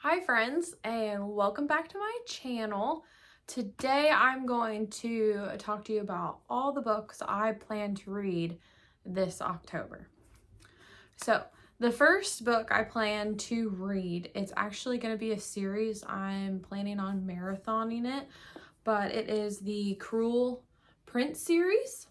Hi friends, and welcome back to my channel. Today I'm going to talk to you about all the books I plan to read this October. So the first book I plan to read, it's actually going to be a series. I'm planning on marathoning it, but it is the Cruel Prince series.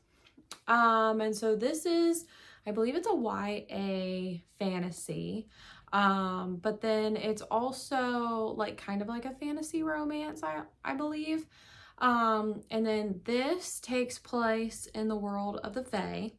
And so this is, I believe it's a YA fantasy. But then it's also like kind of like a fantasy romance, I believe. And then this takes place in the world of the Fae.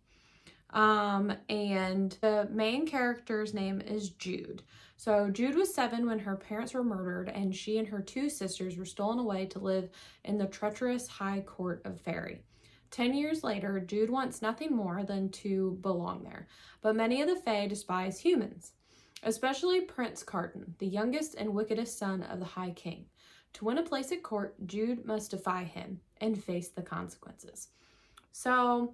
And the main character's name is Jude. So Jude was 7 when her parents were murdered, and she and her 2 sisters were stolen away to live in the treacherous High Court of Fairy. 10 years later, Jude wants nothing more than to belong there, but many of the Fae despise humans, especially Prince Carton, the youngest and wickedest son of the High King. To win a place at court, Jude must defy him and face the consequences. So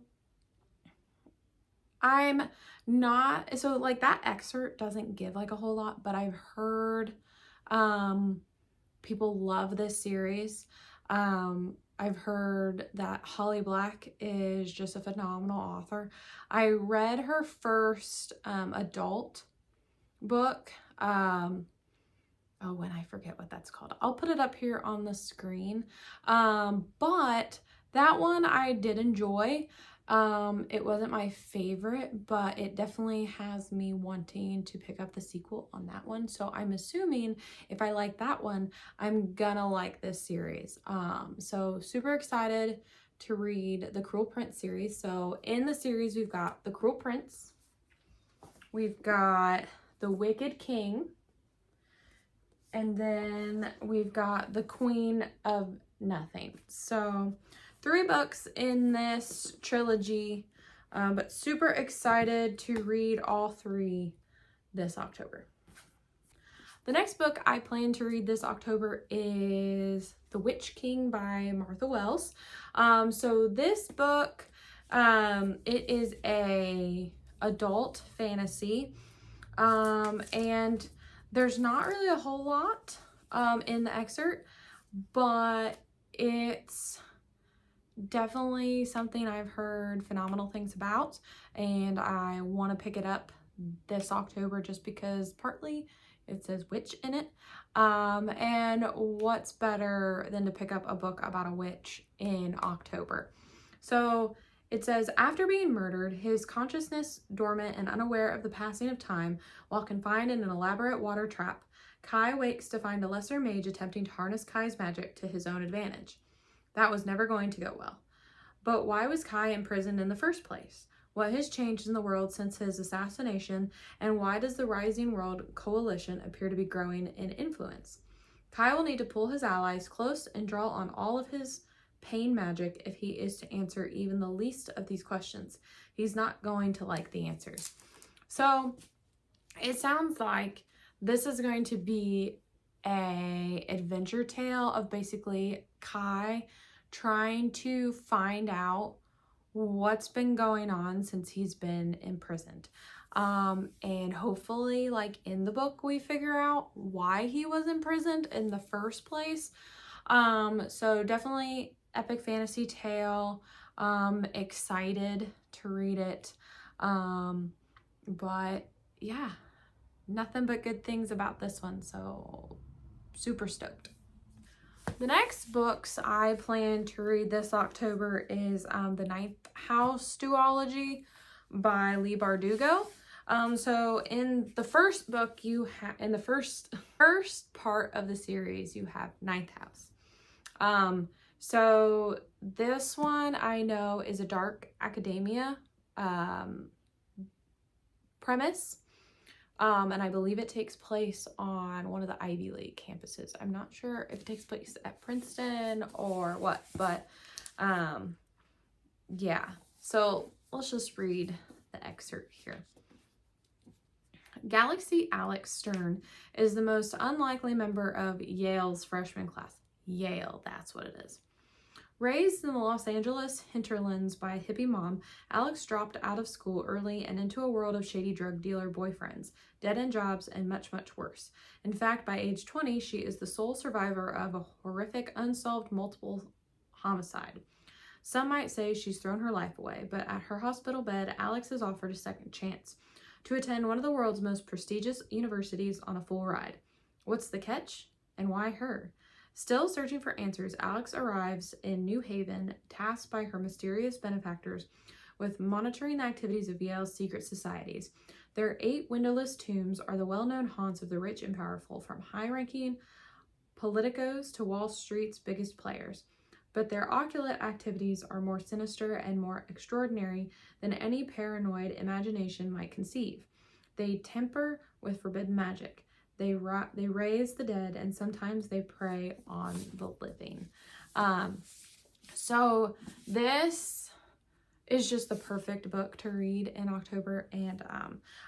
I'm not, so like that excerpt doesn't give like a whole lot, but I've heard people love this series. I've heard that Holly Black is just a phenomenal author. I read her first adult book. Oh, when I forget what that's called. I'll put it up here on the screen. But that one I did enjoy. It wasn't my favorite, but it definitely has me wanting to pick up the sequel on that one. So I'm assuming if I like that one, I'm gonna like this series. So super excited to read the Cruel Prince series. So in the series, we've got the Cruel Prince, we've got the Wicked King, and then we've got the Queen of Nothing. So 3 books in this trilogy, but super excited to read all 3 this October. The next book I plan to read this October is The Witch King by Martha Wells. So this book, it is a adult fantasy, and there's not really a whole lot in the excerpt, but it's definitely something I've heard phenomenal things about, and I want to pick it up this October just because partly it says witch in it, and what's better than to pick up a book about a witch in October. So it says, after being murdered, his consciousness dormant and unaware of the passing of time, while confined in an elaborate water trap, Kai wakes to find a lesser mage attempting to harness Kai's magic to his own advantage. That was never going to go well. But why was Kai imprisoned in the first place? What has changed in the world since his assassination, and why does the Rising World Coalition appear to be growing in influence? Kai will need to pull his allies close and draw on all of his pain magic if he is to answer even the least of these questions. He's not going to like the answers. So it sounds like this is going to be a adventure tale of basically Kai trying to find out what's been going on since he's been imprisoned. And hopefully, like in the book, we figure out why he was imprisoned in the first place. So definitely epic fantasy tale. Excited to read it. But yeah, nothing but good things about this one, so super stoked. The next books I plan to read this October is The Ninth House Duology by Leigh Bardugo. So in the first book, you have in the first part of the series, you have Ninth House. So this one I know is a dark academia premise. And I believe it takes place on one of the Ivy League campuses. I'm not sure if it takes place at Princeton or what, but yeah. So let's just read the excerpt here. Galaxy Alex Stern is the most unlikely member of Yale's freshman class. Yale, that's what it is. Raised in the Los Angeles hinterlands by a hippie mom, Alex dropped out of school early and into a world of shady drug dealer boyfriends, dead-end jobs, and much, much worse. In fact, by age 20, she is the sole survivor of a horrific, unsolved multiple homicide. Some might say she's thrown her life away, but at her hospital bed, Alex is offered a second chance to attend one of the world's most prestigious universities on a full ride. What's the catch? And why her? Still searching for answers, Alex arrives in New Haven, tasked by her mysterious benefactors with monitoring the activities of Yale's secret societies. Their 8 windowless tombs are the well-known haunts of the rich and powerful, from high-ranking politicos to Wall Street's biggest players. But their occult activities are more sinister and more extraordinary than any paranoid imagination might conceive. They tamper with forbidden magic. They raise the dead, and sometimes they prey on the living. So this is just the perfect book to read in October, and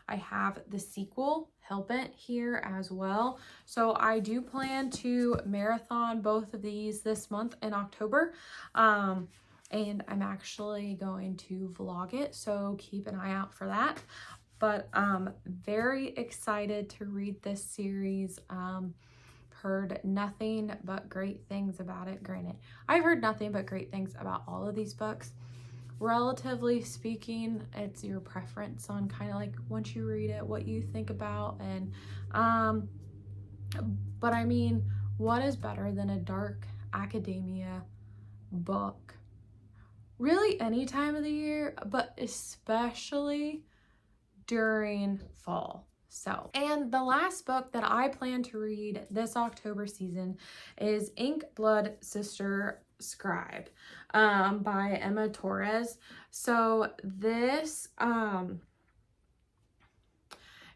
I have the sequel, Help It, here as well. So I do plan to marathon both of these this month in October, and I'm actually going to vlog it, so keep an eye out for that. But very excited to read this series. Heard nothing but great things about it. Granted, I've heard nothing but great things about all of these books. Relatively speaking, it's your preference on kind of like once you read it, what you think about. And but I mean, what is better than a dark academia book? Really any time of the year, but especially during fall. So, and the last book that I plan to read this October season is Ink, Blood, Sister, Scribe by Emma Torres. So this it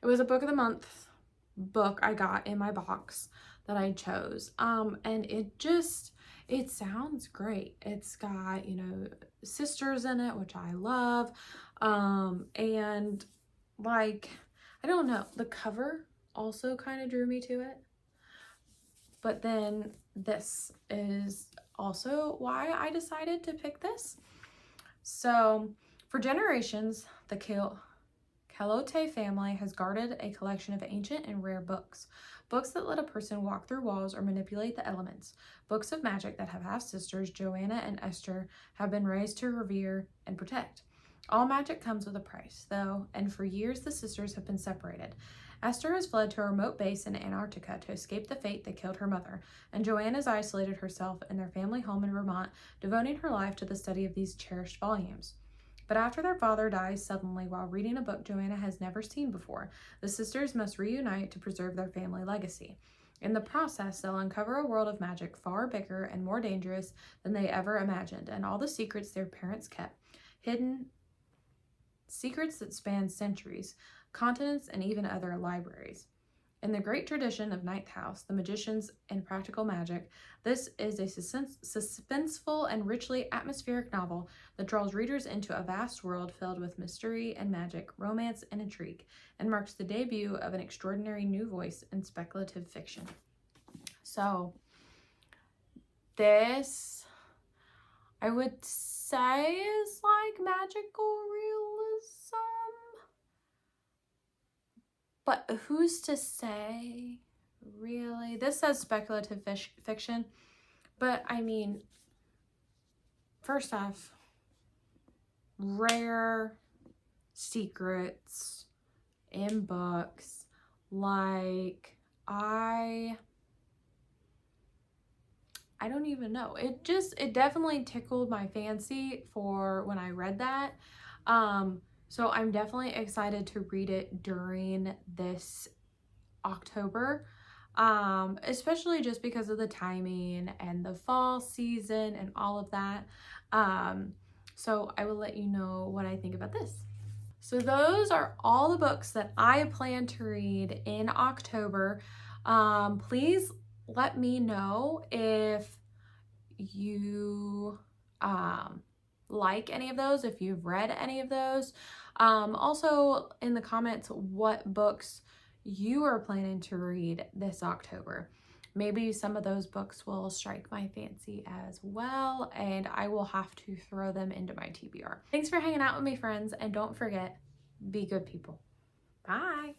was a book of the month book I got in my box that I chose, and it sounds great. It's got, you know, sisters in it, which I love, and like, I don't know, the cover also kind of drew me to it. But then this is also why I decided to pick this. So, for generations, the Calote family has guarded a collection of ancient and rare books. Books that let a person walk through walls or manipulate the elements. Books of magic that have half-sisters, Joanna and Esther, have been raised to revere and protect. All magic comes with a price, though, and for years the sisters have been separated. Esther has fled to a remote base in Antarctica to escape the fate that killed her mother, and Joanna has isolated herself in their family home in Vermont, devoting her life to the study of these cherished volumes. But after their father dies suddenly while reading a book Joanna has never seen before, the sisters must reunite to preserve their family legacy. In the process, they'll uncover a world of magic far bigger and more dangerous than they ever imagined, and all the secrets their parents kept, hidden secrets that span centuries, continents, and even other libraries. In the great tradition of Ninth House, the magicians, and practical magic, this is a suspenseful and richly atmospheric novel that draws readers into a vast world filled with mystery and magic, romance and intrigue, and marks the debut of an extraordinary new voice in speculative fiction. So, this, I would say, is like magical realism. But who's to say, really? This says speculative fiction. But, I mean, first off, rare secrets in books. Like, I don't even know. It definitely tickled my fancy for when I read that. So I'm definitely excited to read it during this October, especially just because of the timing and the fall season and all of that. So I will let you know what I think about this. So those are all the books that I plan to read in October. Please let me know if you like any of those, if you've read any of those. Also in the comments what books you are planning to read this October. maybe some of those books will strike my fancy as well, and I will have to throw them into my TBR. Thanks for hanging out with me, friends, and don't forget, be good people. Bye.